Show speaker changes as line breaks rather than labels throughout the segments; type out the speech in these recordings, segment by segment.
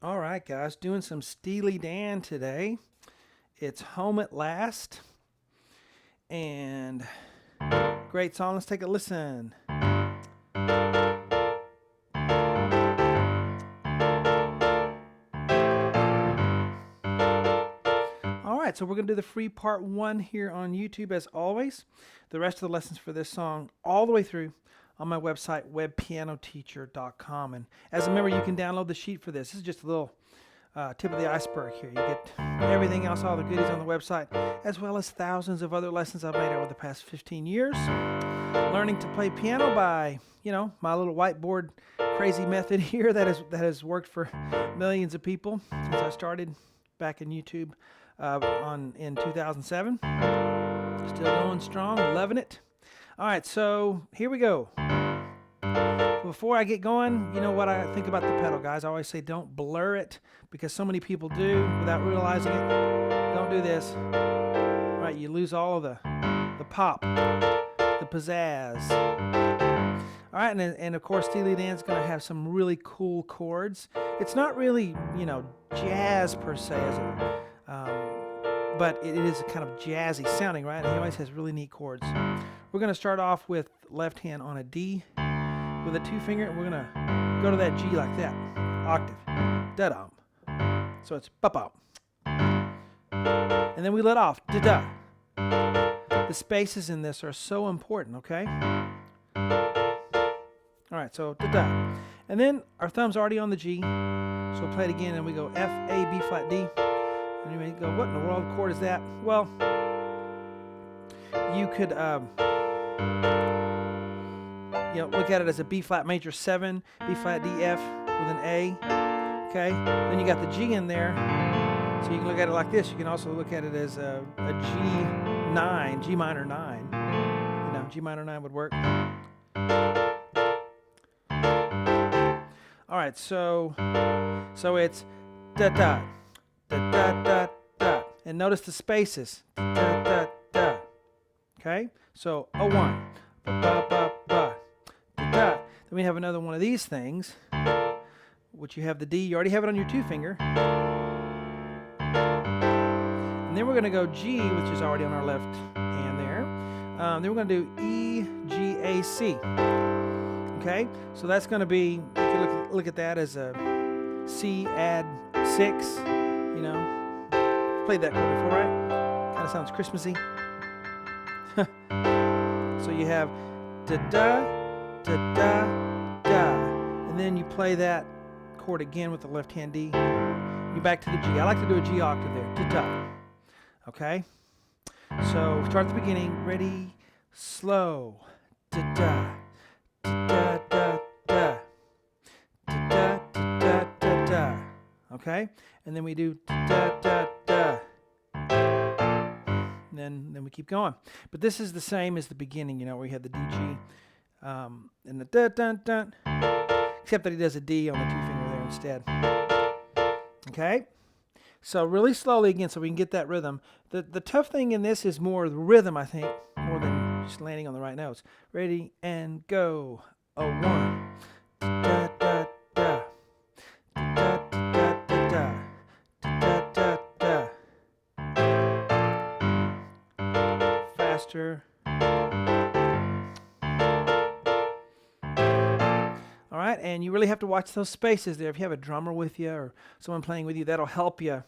All right, guys, doing some Steely Dan today. It's Home at Last, and great song. Let's take a listen. All right, so we're going to do the free part 1 here on YouTube as always. The rest of the lessons for this song all the way through on my website, webpianoteacher.com. And as a member, you can download the sheet for this. This is just a little tip of the iceberg here. You get everything else, all the goodies on the website, as well as thousands of other lessons I've made over the past 15 years. Learning to play piano by, my little whiteboard crazy method here that has worked for millions of people since I started back in YouTube in 2007. Still going strong, loving it. All right, so here we go. Before I get going, you know what I think about the pedal, guys. I always say don't blur it because so many people do without realizing it. Don't do this. All right, you lose all of the pop, the pizzazz. All right, and of course, Steely Dan's going to have some really cool chords. It's not really, jazz per se, is it? But it is kind of jazzy sounding, right? And he always has really neat chords. We're going to start off with left hand on a D with a 2-finger, and we're going to go to that G like that, octave, da-dum. So it's ba-bum. And then we let off, da-da. The spaces in this are so important, okay? All right, so da-da. And then our thumb's already on the G, so we'll play it again, and we go F, A, B flat, D. And you may go, what in the world chord is that? Well, you could look at it as a B flat major 7, B flat D F with an A. Okay, then you got the G in there, so you can look at it like this. You can also look at it as a G9, G minor 9. G minor 9 would work. All right, so it's da da da da da da, and notice the spaces. Da da da. Okay, so A1, ba ba ba ba, da da. Then we have another one of these things, which you have the D. You already have it on your 2-finger. And then we're going to go G, which is already on our left hand there. Then we're going to do E, G, A, C. Okay, so that's going to be, you can look at that as a C add 6. Played that chord before, right? Kind of sounds Christmassy. So you have da da da da da, and then you play that chord again with the left hand D. You back to the G. I like to do a G octave there. Da da. Okay. So start at the beginning. Ready, slow. Da da da da da da da da da da. Okay, and then we do da da da. Then we keep going. But this is the same as the beginning, where we had the D, G, and the da da da, except that he does a D on the 2-finger there instead. Okay? So really slowly again so we can get that rhythm. The tough thing in this is more the rhythm, I think, more than just landing on the right notes. Ready, and go. A1. Da da da. Da da da da. Da da da. Faster. All right, and you really have to watch those spaces there. If you have a drummer with you or someone playing with you, that'll help you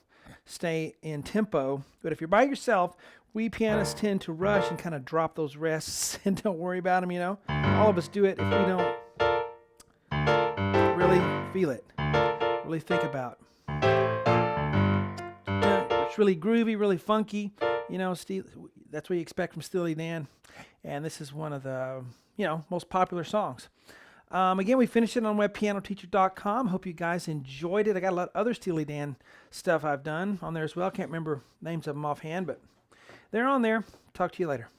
stay in tempo. But if you're by yourself, we pianists tend to rush and kind of drop those rests and don't worry about them, All of us do it if we don't really feel it, really think about. It's really groovy, really funky, that's what you expect from Steely Dan. And this is one of the, most popular songs. Again, we finished it on webpianoteacher.com. Hope you guys enjoyed it. I got a lot of other Steely Dan stuff I've done on there as well. Can't remember names of them offhand, but they're on there. Talk to you later.